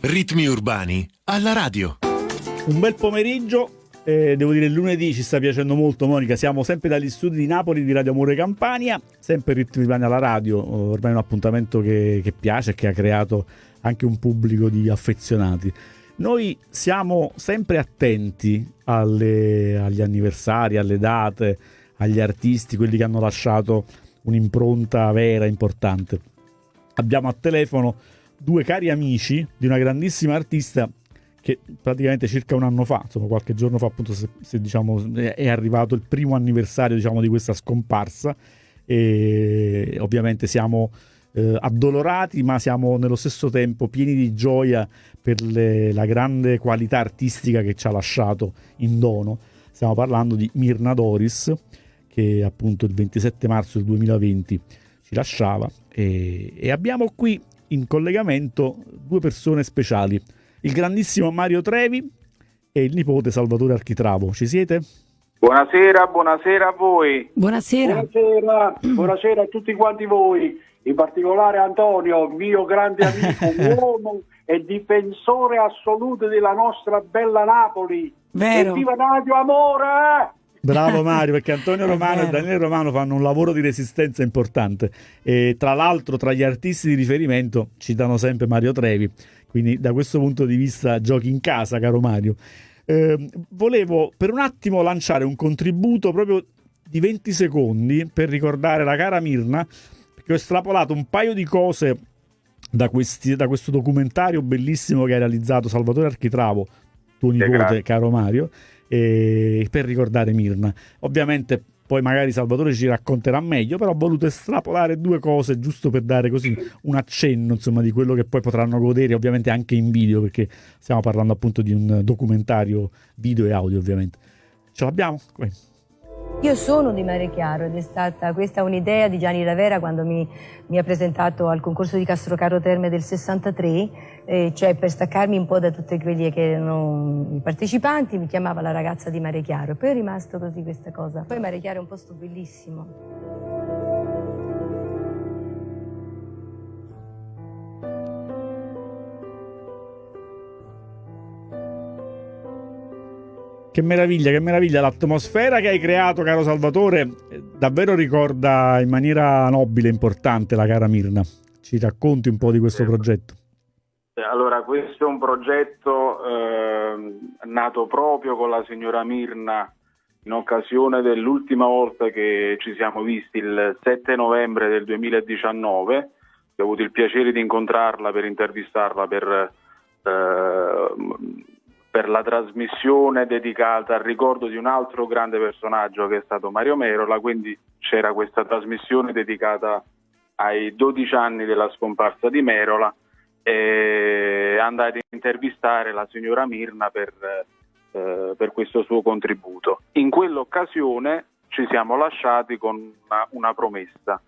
Ritmi urbani alla radio. Un bel pomeriggio, devo dire il lunedì ci sta piacendo molto, Monica. Siamo sempre dagli studi di Napoli di Radio Amore Campania, sempre Ritmi urbani alla radio, ormai un appuntamento che piace e che ha creato anche un pubblico di affezionati. Noi siamo sempre attenti agli anniversari, alle date, agli artisti, quelli che hanno lasciato un'impronta vera, importante. Abbiamo a telefono due cari amici di una grandissima artista che praticamente circa un anno fa, insomma qualche giorno fa, appunto, se diciamo è arrivato il primo anniversario, diciamo, di questa scomparsa, e ovviamente siamo addolorati, ma siamo nello stesso tempo pieni di gioia per la grande qualità artistica che ci ha lasciato in dono. Stiamo parlando di Myrna Doris, che appunto il 27 marzo del 2020 ci lasciava, e abbiamo qui in collegamento due persone speciali, il grandissimo Mario Trevi e il nipote Salvatore Architravo. Ci siete? Buonasera a voi. Buonasera a tutti quanti voi, in particolare Antonio, mio grande amico, uomo e difensore assoluto della nostra bella Napoli. Vero. E viva Radio Amore! Bravo Mario, perché Antonio Romano e Daniele Romano fanno un lavoro di resistenza importante, e tra l'altro tra gli artisti di riferimento citano sempre Mario Trevi, quindi da questo punto di vista giochi in casa, caro Mario. Volevo per un attimo lanciare un contributo proprio di 20 secondi per ricordare la cara Myrna, perché ho estrapolato un paio di cose da questo documentario bellissimo che ha realizzato Salvatore Architravo, tuo nipote, caro Mario, per ricordare Myrna. Ovviamente poi magari Salvatore ci racconterà meglio, però ho voluto estrapolare due cose giusto per dare così un accenno, insomma, di quello che poi potranno godere, ovviamente anche in video, perché stiamo parlando appunto di un documentario video e audio, ovviamente. Ce l'abbiamo? Io sono di Mare Chiaro ed è stata questa un'idea di Gianni Ravera quando mi ha presentato al concorso di Castrocaro Terme del 63, cioè per staccarmi un po' da tutti quelli che erano i partecipanti, mi chiamava la ragazza di Mare Chiaro, e poi è rimasto così questa cosa. Poi Mare Chiaro è un posto bellissimo. Che meraviglia, l'atmosfera che hai creato, caro Salvatore, davvero ricorda in maniera nobile e importante la cara Myrna. Ci racconti un po' di questo progetto? Allora, questo è un progetto nato proprio con la signora Myrna in occasione dell'ultima volta che ci siamo visti, il 7 novembre del 2019. Ho avuto il piacere di incontrarla per intervistarla per la trasmissione dedicata al ricordo di un altro grande personaggio che è stato Mario Merola, quindi c'era questa trasmissione dedicata ai 12 anni della scomparsa di Merola, e andai a intervistare la signora Myrna per questo suo contributo. In quell'occasione ci siamo lasciati con una promessa,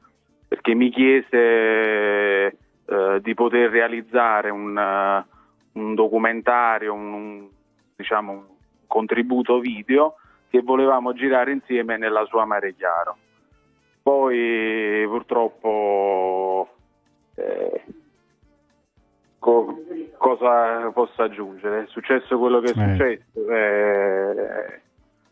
perché mi chiese di poter realizzare un documentario, un contributo video che volevamo girare insieme nella sua Mare Chiaro. Poi purtroppo cosa posso aggiungere? È successo quello che è successo.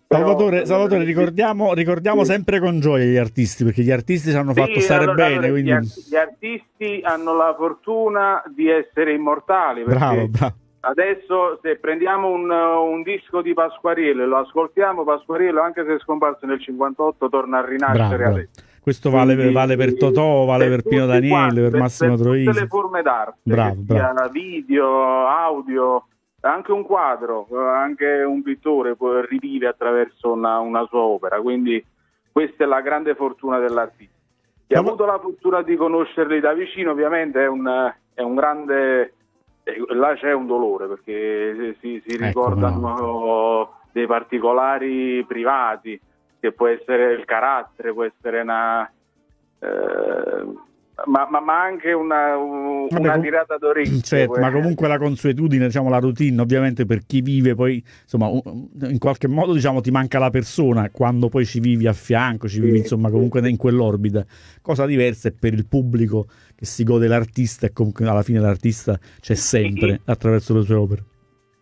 Salvatore, ricordiamo sempre con gioia gli artisti, perché gli artisti ci hanno fatto stare bene. Quindi... Gli artisti hanno la fortuna di essere immortali. Bravo. Adesso se prendiamo un disco di Pasquariello e lo ascoltiamo, Pasquariello, anche se è scomparso nel 58, torna a rinascere adesso. Questo vale per Totò, vale per Pino Daniele, per Massimo Troisi. Per tutte le forme d'arte, sia video, audio, anche un quadro, anche un pittore rivive attraverso una sua opera, quindi questa è la grande fortuna dell'artista. Chi ha avuto la fortuna di conoscerli da vicino ovviamente è un grande... Là c'è un dolore, perché si ricordano dei particolari privati, che può essere il carattere, può essere ma anche una tirata d'orecchie. Certo, ma comunque la consuetudine, diciamo la routine, ovviamente per chi vive poi, insomma, in qualche modo diciamo ti manca la persona quando poi ci vivi a fianco, ci vivi insomma comunque in quell'orbita. Cosa diversa è per il pubblico che si gode l'artista e comunque alla fine l'artista c'è sempre attraverso le sue opere.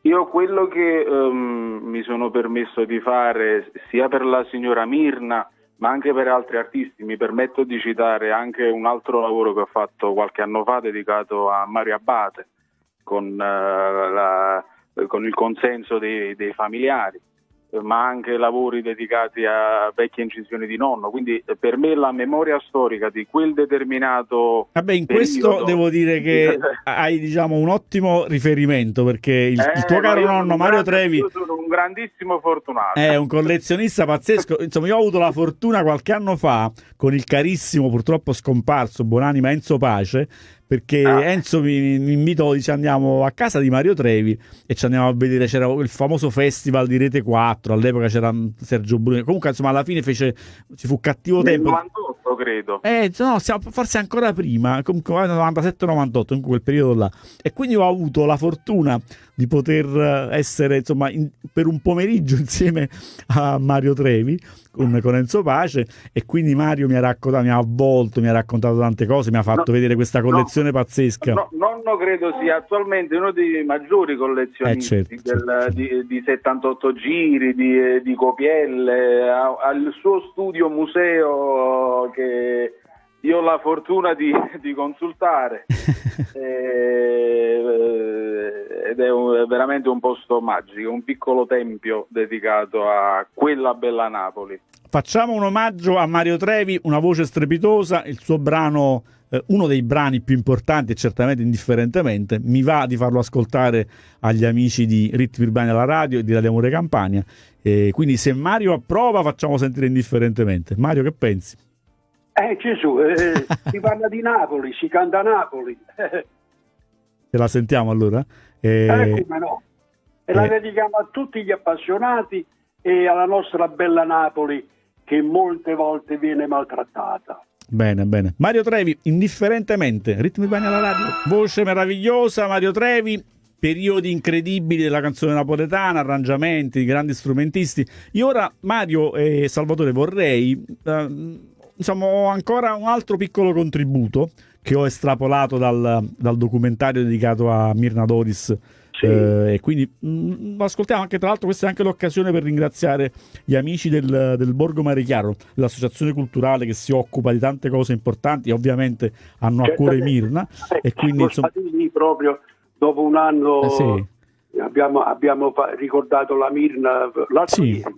Io quello che mi sono permesso di fare sia per la signora Mirna ma anche per altri artisti, mi permetto di citare anche un altro lavoro che ho fatto qualche anno fa dedicato a Mario Abate con il consenso dei familiari, ma anche lavori dedicati a vecchie incisioni di nonno, quindi per me la memoria storica di quel determinato in questo devo dire che hai diciamo un ottimo riferimento, perché il tuo caro nonno Mario Trevi, io sono un grandissimo fortunato, è un collezionista pazzesco. Insomma, io ho avuto la fortuna qualche anno fa con il carissimo, purtroppo scomparso, buonanima Enzo Pace, perché Enzo mi invitò, dice andiamo a casa di Mario Trevi e ci andiamo a vedere, c'era il famoso festival di Rete 4, all'epoca c'era Sergio Bruni, comunque insomma alla fine ci fu cattivo tempo. 98 credo. No, forse ancora prima, comunque 97-98, comunque quel periodo là. E quindi ho avuto la fortuna di poter essere insomma per un pomeriggio insieme a Mario Trevi con Enzo Pace, e quindi Mario mi ha avvolto, mi ha raccontato tante cose, mi ha fatto vedere questa collezione pazzesca. Nonno credo sia attualmente uno dei maggiori collezionisti di 78 giri, di copielle, ha il suo studio museo che io ho la fortuna di consultare ed è veramente un posto magico, un piccolo tempio dedicato a quella bella Napoli. Facciamo un omaggio a Mario Trevi, una voce strepitosa, il suo brano, uno dei brani più importanti e certamente indifferentemente, mi va di farlo ascoltare agli amici di Ritmi Urbani alla radio e di Radio Amore Campania, quindi se Mario approva facciamo sentire Indifferentemente. Mario, che pensi? Gesù, si parla di Napoli, si canta a Napoli. Ce la sentiamo allora? Come no? E la dedichiamo a tutti gli appassionati e alla nostra bella Napoli che molte volte viene maltrattata. Bene, bene. Mario Trevi, Indifferentemente, Ritmi Urbani alla radio. Voce meravigliosa, Mario Trevi. Periodi incredibili della canzone napoletana, arrangiamenti, grandi strumentisti. Io ora, Mario e Salvatore, vorrei... ho ancora un altro piccolo contributo che ho estrapolato dal documentario dedicato a Mirna Doris, e quindi ascoltiamo anche, tra l'altro questa è anche l'occasione per ringraziare gli amici del Borgo Marichiaro, l'associazione culturale che si occupa di tante cose importanti e ovviamente hanno a cuore Mirna, e quindi insomma lì proprio dopo un anno abbiamo ricordato la Mirna.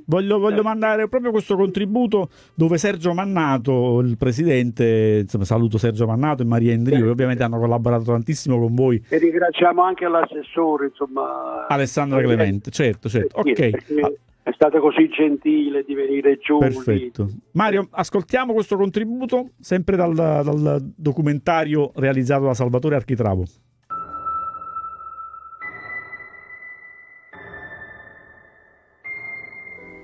Voglio mandare proprio questo contributo, dove Sergio Mannato, il presidente, insomma, saluto Sergio Mannato e Maria Endrio, che ovviamente hanno collaborato tantissimo con voi, e ringraziamo anche l'assessore, insomma, Alessandra Clemente. Certo, ok, è stata così gentile di venire giù. Perfetto. Mario, ascoltiamo questo contributo sempre dal documentario realizzato da Salvatore Architravo.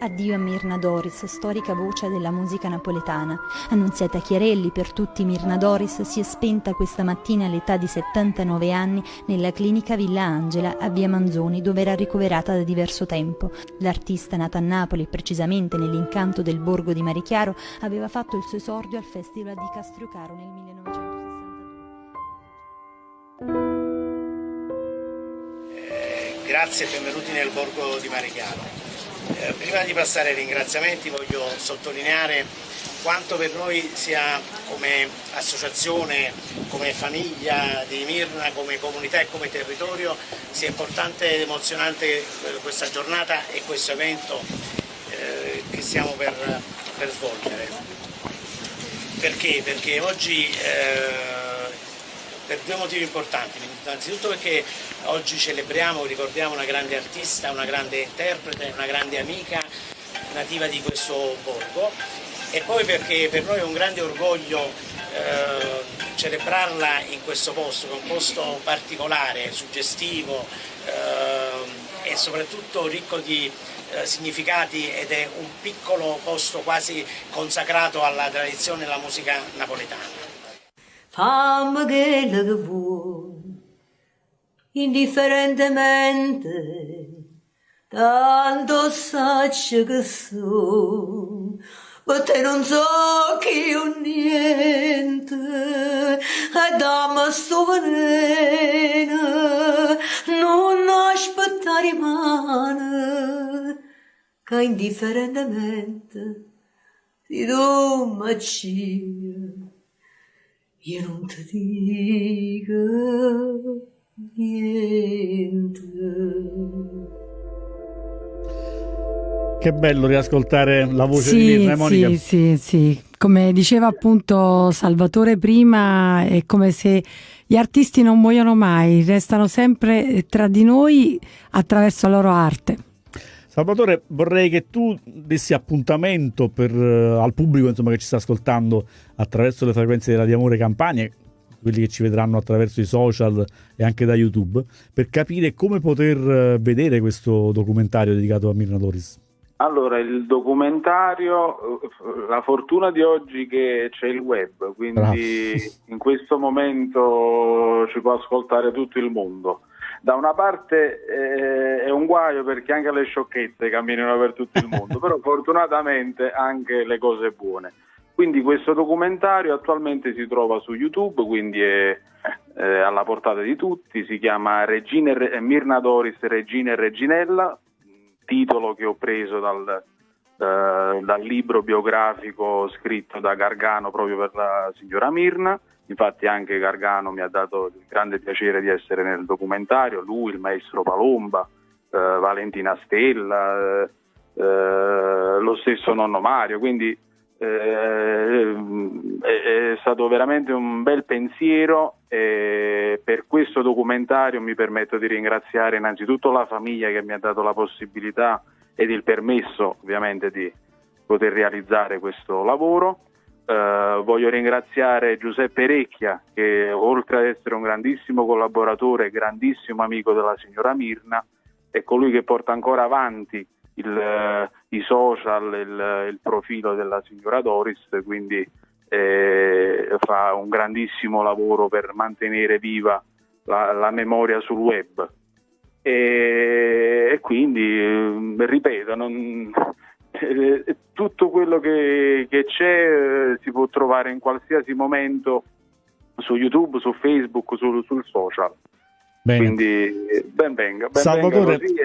Addio a Mirna Doris, storica voce della musica napoletana. Annunziata Chiarelli, per tutti Mirna Doris si è spenta questa mattina all'età di 79 anni nella clinica Villa Angela a Via Manzoni, dove era ricoverata da diverso tempo. L'artista, nata a Napoli, precisamente nell'incanto del borgo di Marichiaro, aveva fatto il suo esordio al Festival di Castriocaro nel 1962. Grazie e benvenuti nel borgo di Marichiaro. Prima di passare ai ringraziamenti voglio sottolineare quanto per noi sia come associazione, come famiglia di Mirna, come comunità e come territorio sia importante ed emozionante questa giornata e questo evento che stiamo per svolgere. Perché? Perché oggi per due motivi importanti. Innanzitutto perché oggi celebriamo, ricordiamo una grande artista, una grande interprete, una grande amica nativa di questo borgo, e poi perché per noi è un grande orgoglio celebrarla in questo posto, che è un posto particolare, suggestivo e soprattutto ricco di significati, ed è un piccolo posto quasi consacrato alla tradizione della musica napoletana. fammi quello che vuoi, indifferentemente, tanto saccio che so, per te non so che ho niente, e dammi sto veneno, non aspettare mano, che indifferentemente ti do macia, io non ti dico niente. Che bello riascoltare la voce di Mirna, Monica. Sì. Come diceva appunto Salvatore prima, è come se gli artisti non muoiono mai, restano sempre tra di noi attraverso la loro arte. Salvatore, vorrei che tu dessi appuntamento al pubblico, insomma, che ci sta ascoltando attraverso le frequenze di Radio Amore Campania, quelli che ci vedranno attraverso i social e anche da YouTube, per capire come poter vedere questo documentario dedicato a Mirna Doris. Allora, il documentario, la fortuna di oggi che c'è il web, quindi in questo momento ci può ascoltare tutto il mondo. Da una parte è un guaio perché anche le sciocchezze camminano per tutto il mondo, però fortunatamente anche le cose buone. Quindi questo documentario attualmente si trova su YouTube, quindi è alla portata di tutti, si chiama Mirna Doris, Regina e Reginella, titolo che ho preso dal libro biografico scritto da Gargano proprio per la signora Mirna. Infatti anche Gargano mi ha dato il grande piacere di essere nel documentario, lui, il maestro Palomba, Valentina Stella, lo stesso nonno Mario, quindi è stato veramente un bel pensiero, e per questo documentario mi permetto di ringraziare innanzitutto la famiglia che mi ha dato la possibilità ed il permesso ovviamente di poter realizzare questo lavoro. Voglio ringraziare Giuseppe Recchia, che oltre ad essere un grandissimo collaboratore, grandissimo amico della signora Mirna, è colui che porta ancora avanti i social, il profilo della signora Doris, quindi fa un grandissimo lavoro per mantenere viva la memoria sul web. E quindi, ripeto, tutto quello che c'è si può trovare in qualsiasi momento su YouTube, su Facebook, sul social. Bene. Quindi ben venga Salvatore, così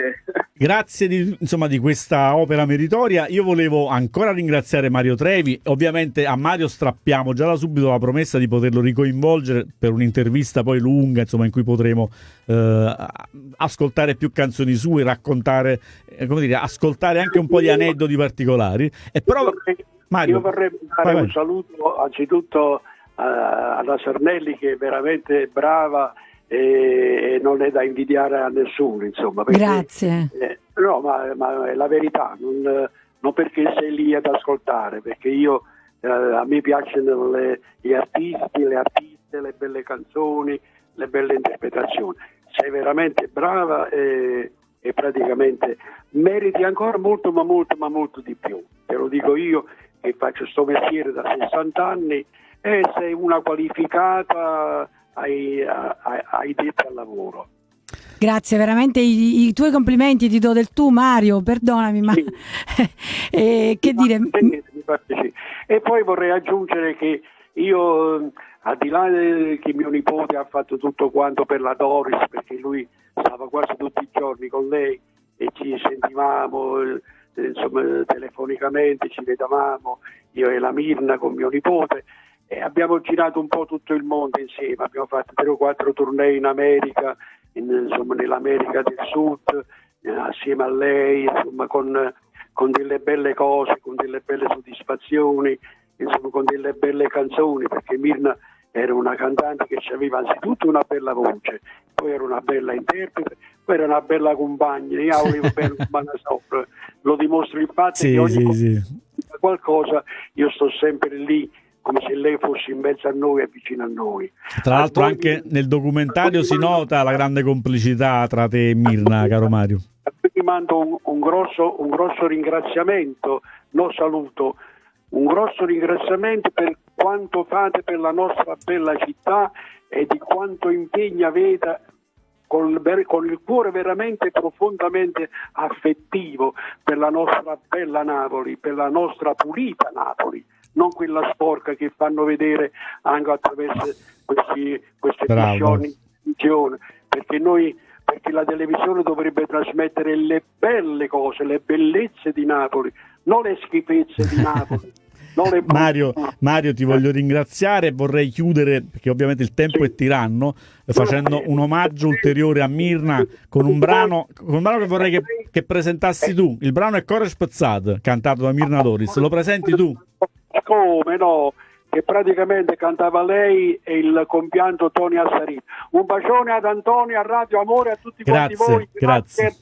grazie di questa opera meritoria. Io volevo ancora ringraziare Mario Trevi. Ovviamente a Mario strappiamo già da subito la promessa di poterlo ricoinvolgere per un'intervista poi lunga, insomma, in cui potremo ascoltare più canzoni sue, raccontare, ascoltare anche un po' di aneddoti particolari. E però Mario, io vorrei dare un saluto anzitutto alla Sarnelli, che è veramente brava e non è da invidiare a nessuno, insomma, perché, grazie. No, ma è la verità, non perché sei lì ad ascoltare, perché a me piacciono gli artisti, le artiste, le belle canzoni, le belle interpretazioni. Sei veramente brava e praticamente meriti ancora molto, ma molto di più. Te lo dico io che faccio sto mestiere da 60 anni e sei una qualificata ai detti al lavoro. Grazie, veramente i tuoi complimenti ti do del tu, Mario, perdonami, ma Sì. che dire? E poi vorrei aggiungere che io, al di là che mio nipote ha fatto tutto quanto per la Doris, perché lui stava quasi tutti i giorni con lei e ci sentivamo insomma telefonicamente, ci vedevamo io e la Mirna con mio nipote, e abbiamo girato un po' tutto il mondo insieme, abbiamo fatto 3 o 4 tournée in America, insomma nell'America del Sud, assieme a lei, insomma con delle belle cose, con delle belle soddisfazioni, insomma con delle belle canzoni, perché Mirna era una cantante che aveva anzitutto una bella voce, poi era una bella interprete, poi era una bella compagna, io avevo bene compagna sopra, lo dimostro il fatto che ogni qualcosa io sto sempre lì, come se lei fosse in mezzo a noi e vicino a noi. Tra l'altro anche nel documentario si nota la grande complicità tra te e Mirna, caro Mario. Vi mando un grosso ringraziamento, saluto un grosso ringraziamento per quanto fate per la nostra bella città e di quanto impegno avete con il cuore veramente profondamente affettivo per la nostra bella Napoli, per la nostra pulita Napoli, non quella sporca che fanno vedere anche attraverso queste visioni, perché la televisione dovrebbe trasmettere le belle cose, le bellezze di Napoli, non le schifezze di Napoli. Mario, ti voglio ringraziare e vorrei chiudere, perché ovviamente il tempo è tiranno, facendo un omaggio ulteriore a Mirna con un brano che vorrei che presentassi tu. Il brano è Core Spezzat, cantato da Mirna Doris. Lo presenti tu? Come no? Che praticamente cantava lei e il compianto Tony Assarini. Un bacione ad Antonio, a Radio Amore, a tutti quanti voi. Grazie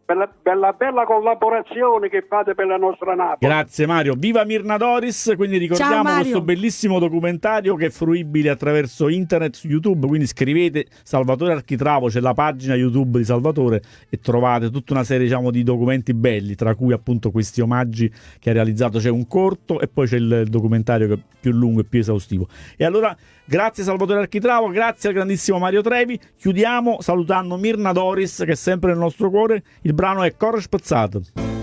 per la bella collaborazione che fate per la nostra Napoli. Grazie Mario, viva Mirna Doris. Quindi ricordiamo questo bellissimo documentario che è fruibile attraverso internet su YouTube, quindi scrivete Salvatore Architravo, c'è la pagina YouTube di Salvatore e trovate tutta una serie, diciamo, di documenti belli, tra cui appunto questi omaggi che ha realizzato. C'è un corto e poi c'è il documentario che è più lungo e più esaustivo. E allora grazie Salvatore Architravo, grazie al grandissimo Mario Trevi. Chiudiamo salutando Mirna Doris, che è sempre nel nostro cuore. Il brano è Core Spezzat.